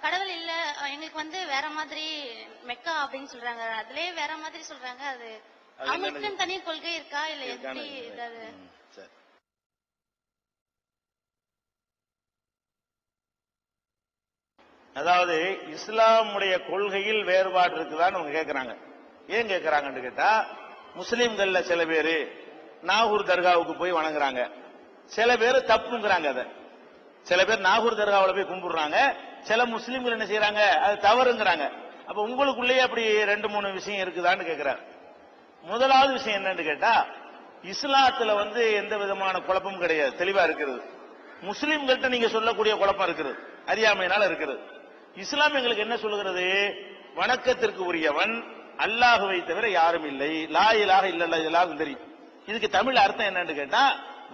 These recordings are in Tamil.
கடவுள் இல்ல, எங்களுக்கு வந்து வேற மாதிரி மெக்கா அப்படின்னு சொல்றாங்க, அதுலயே வேற மாதிரி சொல்றாங்க. அது அவங்களுக்கு தனி கொள்கை இருக்கா இல்ல எப்படி ஏதாவது? அதாவது இஸ்லாமுடைய கொள்கையில் வேறுபாடு இருக்குதான்னு அவங்க கேட்கிறாங்க. ஏன் கேட்கிறாங்கன்னு கேட்டா, முஸ்லீம்கள்ல சில பேரு நாகூர் தர்காவுக்கு போய் வணங்குறாங்க, சில பேர் தப்புங்கிறாங்க. அதை சில பேர் நாகூர் தர்காவில் போய் கும்பிடுறாங்க, சில முஸ்லீம்கள் என்ன செய்யறாங்க, அது தவறுங்கிறாங்க. அப்ப உங்களுக்குள்ளேயே அப்படி 2-3 விஷயம் இருக்குதான்னு கேட்கிறார். முதலாவது விஷயம் என்னன்னு கேட்டா, இஸ்லாத்துல வந்து எந்த விதமான குழப்பமும் கிடையாது, தெளிவா இருக்கிறது. முஸ்லீம்கள்ட்ட நீங்க சொல்லக்கூடிய குழப்பம் இருக்கிறது, அறியாமையினால இருக்கிறது. இஸ்லாம் எங்களுக்கு என்ன சொல்லுகிறது, வணக்கத்திற்கு உரியவன் அல்லாஹுவை தவிர யாரும் இல்லை, லா இலாஹ இல்லல்லாஹ் எல்லாருக்கும் தெரியும். இதுக்கு தமிழ் அர்த்தம் என்னன்னு கேட்டா,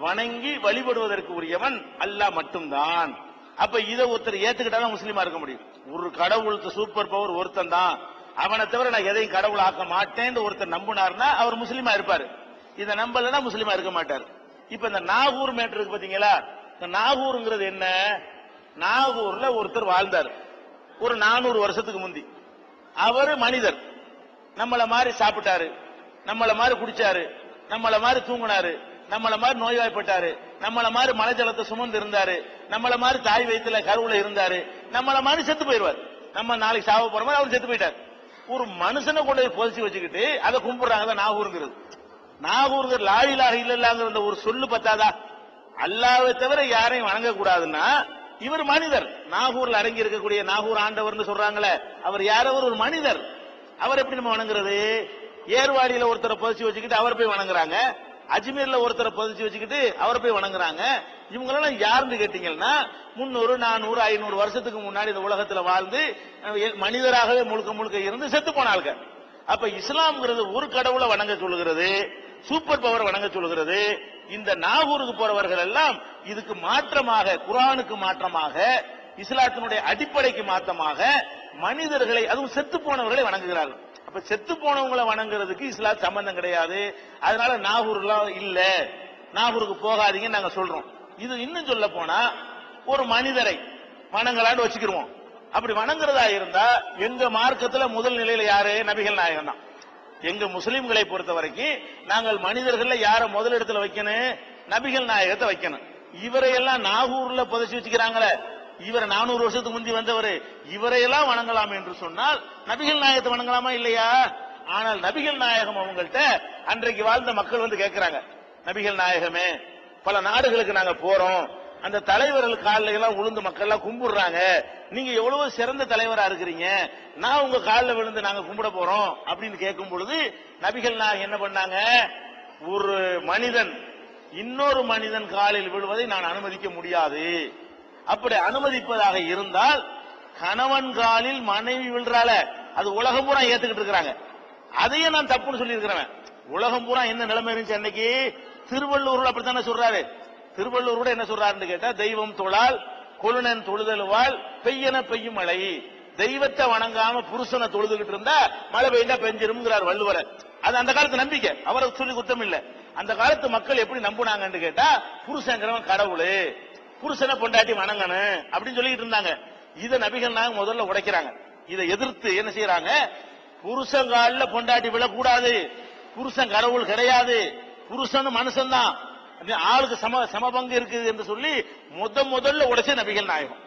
வணங்கி வழிபடுவதற்கு உரியவன் அல்லாஹ் மட்டும்தான். அப்ப இதை ஒருத்தர் ஏத்துக்கிட்டாலும் முஸ்லீமா இருக்க முடியும். ஒரு கடவுள் சூப்பர் பவர் ஒருத்தன் தான், அவனை தவிர நான் எதையும் கடவுள் ஆக்க மாட்டேன்னு ஒருத்தர் நம்பினார்னா அவர் முஸ்லீமா இருப்பாரு. இதை நம்பலன்னா முஸ்லீமா இருக்க மாட்டார். இப்ப இந்த நாகூர் மேட்டர் இருக்கு பாத்தீங்களா, இந்த நாகூருங்கிறது என்ன, நாகூர்ல ஒருத்தர் வாழ்ந்தார் ஒரு 400 வருஷத்துக்கு முந்தி. அவரு மனிதர், நம்மள மாதிரி சாப்பிட்டாரு, நம்மள மாதிரி குடிச்சாரு, நம்மள மாதிரி தூங்கினாரு, நம்மள மாதிரி நோய்வாய்ப்பட்டாரு, நம்மள மாதிரி மலை ஜலத்தை சுமந்து இருந்தாரு, நம்மள மாதிரி தாய் வயிற்றுல கருவுல இருந்தாரு, நம்மள மாதிரி செத்து போயிருவார். நம்ம நாளைக்கு சாவ போற மாதிரி அவர் செத்து போயிட்டார். ஒரு மனுஷனை கொண்டு போய் பொதிச்சு வச்சுக்கிட்டு அதை கும்பிடுறாங்க. நாகூருங்கிறது, நாகூருங்கிற லா இலாஹ இல்லல்லாஹ்ங்கிற ஒரு சொல்லு பத்தாதா? அல்லாஹ்வை தவிர யாரையும் வணங்க கூடாதுன்னா இவர் மனிதர். நாகூர்ல அடங்கி இருக்கக்கூடிய நாகூர் ஆண்டவர்னு சொல்றாங்களே, அவர் யாரவர் ஒரு மனிதர். அவர் எப்படி நம்ம வணங்குறது? ஏர்வாடியில ஒருத்தரை பதிச்சு வச்சுக்கிட்டு அவர் போய் வணங்குறாங்க, அஜ்மீர்ல ஒருத்தரை பதிச்சு வச்சுக்கிட்டு அவர் போய் வணங்குறாங்க. இவங்களெல்லாம் யாருன்னு கேட்டீங்கன்னா 300, 400, 500 வருஷத்துக்கு முன்னாடி இந்த உலகத்துல வாழ்ந்து மனிதராகவே முழுக்க முழுக்க இருந்து செத்து போனாங்க. அப்ப இஸ்லாம்ங்கிறது ஒரு கடவுளை வணங்க சொல்லுகிறது, சூப்பர் பவர் வணங்க சொல்லுகிறது. இந்த நாகூருக்கு போறவர்கள் எல்லாம் இதுக்கு மாற்றமாக, குர்ஆனுக்கு மாற்றமாக, இஸ்லாத்தினுடைய அடிப்படைக்கு மாற்றமாக மனிதர்களை, அதுவும் செத்து போனவர்களை வணங்குகிறார்கள். அப்ப செத்து போனவங்களை வணங்குறதுக்கு இஸ்லாம் சம்பந்தம் கிடையாது. அதனால நாகூர்லாம் இல்ல, நாகூருக்கு போகாதீங்கன்னு நாங்க சொல்றோம். இது இன்னும் சொல்ல போனா ஒரு மனிதரை வணங்கலான்னு வச்சுக்கிருவோம். அப்படி வணங்குறதா இருந்தா எங்க மார்க்கத்துல முதல் நிலையில யாரு? நபிகள் நாயகம் தான். எங்க முஸ்லிம்களை பொறுத்த வரைக்கும் நாங்கள் மனிதர்கள்ல யார முதலிடத்துல வைக்கணும்? நபிகள் நாயகத்தை வைக்கணும். இவரையெல்லாம் நாகூர்ல புதைச்சு வச்சுக்கிறாங்களே, இவரை 400 வருஷத்துக்கு முந்தி வந்தவர், இவரையெல்லாம் வணங்கலாம் என்று சொன்னால் நபிகள் நாயகத்தை வணங்கலாமா இல்லையா? ஆனால் நபிகள் நாயகம் அவங்கள்ட்ட அன்றைக்கு வாழ்ந்த மக்கள் வந்து கேட்கிறாங்க, நபிகள் நாயகமே, பல நாடுகளுக்கு நாங்க போறோம், அந்த தலைவர்கள் காலில் எல்லாம் விழுந்து மக்கள் எல்லாம் கும்பிடுறாங்க, நீங்க எவ்வளவு சிறந்த தலைவரா இருக்கிறீங்க, நான் உங்க காலில் விழுந்து நாங்க கும்பிட போறோம் அப்படின்னு கேட்கும் பொழுது நபிகள் நாயகம் என்ன பண்ணாங்க, ஒரு மனிதன் இன்னொரு மனிதன் காலில் விழுவதை நான் அனுமதிக்க முடியாது. அப்படி அனுமதிப்பதாக இருந்தால் கணவன் காலில் மனைவி விழுறால, அது உலகம் பூரா ஏத்துக்கிட்டு இருக்கிறாங்க, அதையும் நான் தப்புன்னு சொல்லி இருக்கிறேன். உலகம் பூரா என்ன நிலைமை இருந்துச்சு அன்னைக்கு? திருவள்ளூர்ல அப்படித்தானே சொல்றாரு. திருவள்ளூர் கூட என்ன சொல்றாருன்னு கேட்டா, தெய்வம் தொழால் கொழுனன் தொழுதலுவால் பெய்யன பெய்யும் மழை. தெய்வத்தை வணங்காம புருஷனை தொழுதுகிட்டு இருந்தா மழை பெய்யா பெஞ்சிரும்ங்கிறார் வள்ளுவர. அது அந்த காலத்து நம்பிக்கை, அவரை சொல்லி குத்தம் இல்ல. அந்த காலத்து மக்கள் எப்படி நம்புனாங்கன்னு கேட்டா, புருஷங்கிறவன் கடவுள், புருஷனை பொண்டாட்டி வணங்கணும் அப்படின்னு சொல்லிட்டு இருந்தாங்க. இதை நபிகள் நாயகம் முதல்ல உடைக்கிறாங்க. இதை எதிர்த்து என்ன செய்யறாங்க, புருஷங்கால பொண்டாட்டி விழக்கூடாது, புருஷன் கடவுள் கிடையாது, புருஷன் மனுஷன் தான், ஆளுக்கு சமபங்கு இருக்குது என்று சொல்லி முதல்ல உடைச்ச நபிகள் நாயகம்.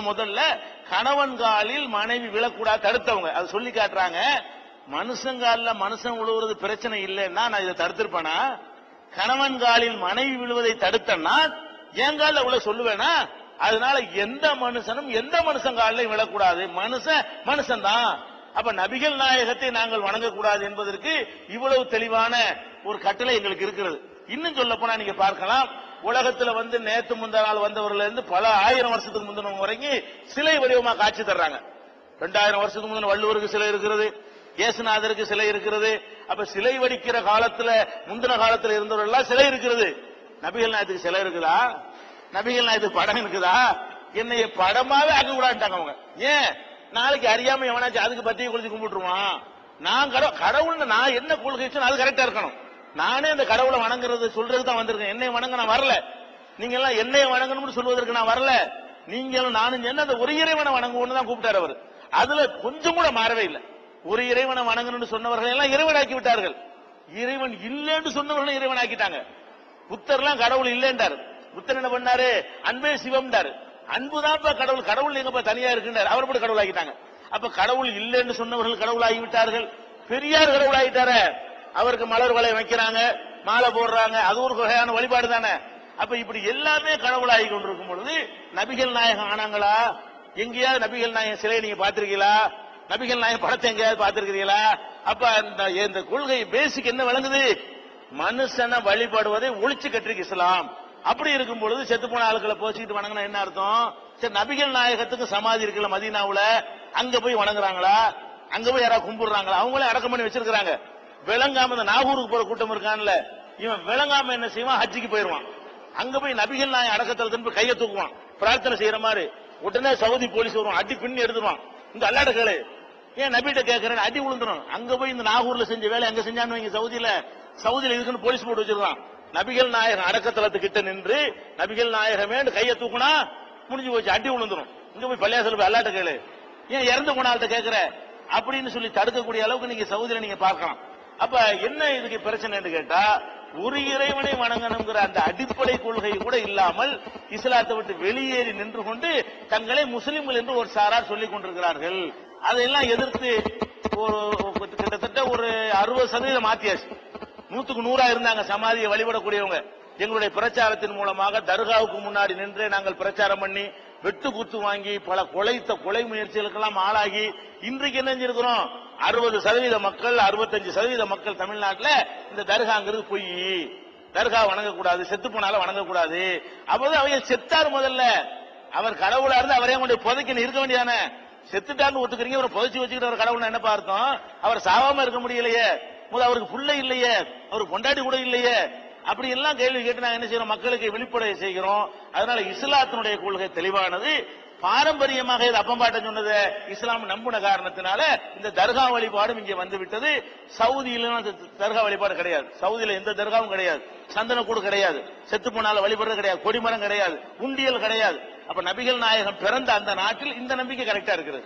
முதல்ல கணவன் காலில் மனைவி விழக்கூடாது தடுத்தவங்க. அது சொல்லி காட்டுறாங்க. மனுஷங்கால மனுஷன் விழுவுறது பிரச்சனை இல்லைன்னா நான் இதை தடுத்திருப்பேனா? கணவன் காலில் மனைவி விழுவதை தடுத்தன்னா என் காலில் உள்ள சொல்லுவேனா? அதனால எந்த மனுஷனும் எந்த மனுஷன் காலிலையும் விழக்கூடாது, மனுஷன் தான். அப்ப நபிகள் நாயகத்தை நாங்கள் வணங்கக்கூடாது என்பதற்கு இவ்வளவு தெளிவான ஒரு கட்டளை எங்களுக்கு இருக்கிறது. இன்னும் சொல்ல போனா நீங்க பார்க்கலாம், உலகத்துல வந்து நேத்து முந்தா நாள் வந்தவர்கள் இருந்து பல 1000 வருஷத்துக்கு முந்தினவங்க வரைக்கும் சிலை வடிவமா காட்சி தர்றாங்க. 2000 வருஷத்துக்கு முந்தின வள்ளுவருக்கு சிலை இருக்கிறது, இயேசுநாதருக்கு சிலை இருக்கிறது. அப்ப சிலை வடிக்கிற காலத்துல முந்தின காலத்துல இருந்தவர்கள் எல்லாம் சிலை இருக்கிறது. நபிகள் நாயகத்துக்கு சிலை இருக்குதா? நபிகள் நாயகத்துக்கு படம் இருக்குதா? என்னைய படமாவே ஆக்க கூடாதுட்டாங்க அவங்க. ஏன்? நாளைக்கு அறியாம எவனாச்சும் அதுக்கு பத்தியை குளிச்சு கும்பிட்டுருவான். நான் கடவுள் நான் என்ன கொள்கை அது கரெக்டா இருக்கணும். நானே அந்த கடவுளை வணங்குறது சொல்றதுக்கு தான் வந்திருக்கேன். என்னை வணங்க நான் வரல. நீங்க எல்லாம் என்னைய வணங்கணும்னு சொல்வதற்கு நான் வரல. நீங்களும் நானும் என்ன அந்த ஒரு இறைவனை வணங்குவோன்னு தான் கூப்பிட்டாரு அவர். அதுல கொஞ்சம் கூட மாறவே இல்லை. ஒரு இறைவனை வணங்கணும்னு சொன்னவர்கள் எல்லாம் இறைவனாக்கி விட்டார்கள். இறைவன் இல்லைன்னு சொன்னவர்களும் இறைவன் ஆக்கிட்டாங்க. புத்தர்லாம் கடவுள் இல்லைன்றாரு. புத்தர் என்ன பண்ணாரு? அன்பே சிவம்டாரு. அன்புதான்ப்பா கடவுள், கடவுள் எங்கப்பா தனியா இருக்குன்றாரு. அவர் கூட கடவுள் ஆக்கிட்டாங்க. அப்ப கடவுள் இல்லைன்னு சொன்னவர்கள் கடவுள் ஆகிவிட்டார்கள். பெரியார் கடவுள் ஆகிட்டாரு. அவருக்கு மலர் வலை வைக்கிறாங்க, மாலை போடுறாங்க, அது ஒரு வகையான வழிபாடு தானே. அப்ப இப்படி எல்லாமே கடவுளாகி கொண்டிருக்கும் பொழுது நபிகள் நாயகம் ஆனாங்களா? எங்கேயாவது நபிகள் நாயகம் சிலையை நீங்க பாத்திருக்கீங்களா? நபிகள் நாயகம் படத்தை எங்கேயாவது பாத்திருக்கிறீங்களா? அப்ப இந்த கொள்கை பேசிக் என்ன விளங்குது? மனுஷனை வழிபடுவதை ஒழிச்சு கட்டிருக்கு இஸ்லாம். அப்படி இருக்கும் பொழுது செத்து போன ஆளுக்களை போச்சுக்கிட்டு வணங்கினா என்ன அர்த்தம்? சரி, நபிகள் நாயகத்துக்கு சமாதி இருக்குல்ல மதீனாவுல, அங்க போய் வணங்குறாங்களா? அங்க போய் யாராவது கும்பிடுறாங்களா? அவங்களே அடக்கம் பண்ணி வச்சிருக்காங்க. விளங்காம இந்த நாகூருக்கு போற கூட்டம் இருக்கான்ல, இவன் விளங்காம என்ன செய்வான்? ஹஜ்ஜிக்கு போயிருவான். அங்க போய் நபிகள் நாயகம் அடக்கத்துல திரும்ப கையை தூக்குவான், பிரார்த்தனை செய்யற மாதிரி. உடனே சவுதி போலீஸ் வருவான், அடி பின்னி எடுத்துருவான். இந்த அல்லாட கேளு, ஏன் நபிட்ட கேட்கறேன், அடி விழுந்துரும். அங்க போய் இந்த நாகூர்ல செஞ்ச வேலை அங்க செஞ்சான்னு வைங்க, சவுதியில இதுக்குன்னு போலீஸ் போட்டு வச்சிருக்கான். நபிகள் நாயகம் அடக்கத்தலத்துக்கிட்ட நின்று நபிகள் நாயகமே கையை தூக்குனா முடிஞ்சு போச்சு, அடி விழுந்துரும். இங்க போய் பள்ளியாசல போய் அல்லாட்ட கேளு, ஏன் இறந்து போன ஆள்கிட்ட கேட்கிற அப்படின்னு சொல்லி தடுக்கக்கூடிய அளவுக்கு நீங்க சவுதியில நீங்க பார்க்கலாம். அப்ப என்ன இதுக்கு பிரச்சனைன்னு கேட்டா, ஒரு இறைவனை வணங்கணுங்கிற அந்த அடிப்படை கொள்கை கூட இல்லாமல் இஸ்லாத்தை விட்டு வெளியேறி நின்று கொண்டு தங்களை முஸ்லிம்கள் என்று ஒரு சாரார் சொல்லிக் கொண்டிருக்கிறார்கள். அதையெல்லாம் எதிர்த்து கிட்டத்தட்ட ஒரு 60% மாத்தியாச்சு. 100க்கு 100 இருந்தாங்க சமாதியை வழிபடக்கூடியவங்க. எங்களுடைய பிரச்சாரத்தின் மூலமாக தர்காவுக்கு முன்னாடி நின்று நாங்கள் பிரச்சாரம் பண்ணி வெட்டு குத்து வாங்கி பல கொலை முயற்சிகளுக்கெல்லாம் ஆளாகி இன்றைக்கு என்ன செஞ்சிருக்கிறோம்? 60% மக்கள், 65% மக்கள் தமிழ்நாட்டில் இந்த தர்காங்கிறது பொய், தர்கா வணங்கக்கூடாது, செத்து போனாலும் வணங்கக்கூடாது. அப்போது அவங்க செத்தார். முதல்ல அவர் கடவுளா இருந்து அவரே கொண்டு புதைக்கணும், இருக்க வேண்டியதானே. செத்துட்டான்னு ஒத்துக்கிறீங்க, அவரை புதைச்சு வச்சுக்கிற ஒரு கடவுள் என்ன பார்த்தோம்? அவர் சாவாம இருக்க முடியலையே, அவருக்கு புள்ள இல்லையே, அவருக்கு கொண்டாடி கூட இல்லையே, அப்படி எல்லாம் கேள்வி கேட்டு நாங்க என்ன செய்யறோம்? மக்களுக்கு வெளிப்படைய செய்கிறோம். அதனால இஸ்லாத்தினுடைய கொள்கை தெளிவானது. பாரம்பரியமாக இது அப்பம்பாட்டம் சொன்னது இஸ்லாம் நம்புன காரணத்தினால இந்த தர்கா வழிபாடும் இங்கே வந்து விட்டது. சவுதியில தர்கா வழிபாடு கிடையாது, சவுதியில எந்த தர்காவும் கிடையாது, சந்தனக்கூடு கிடையாது, செத்து போனால வழிபடுறது கிடையாது, கொடிமரம் கிடையாது, உண்டியல் கிடையாது. அப்ப நபிகள் நாயகம் பிறந்த அந்த நாட்டில் இந்த நம்பிக்கை கரெக்டா இருக்குது.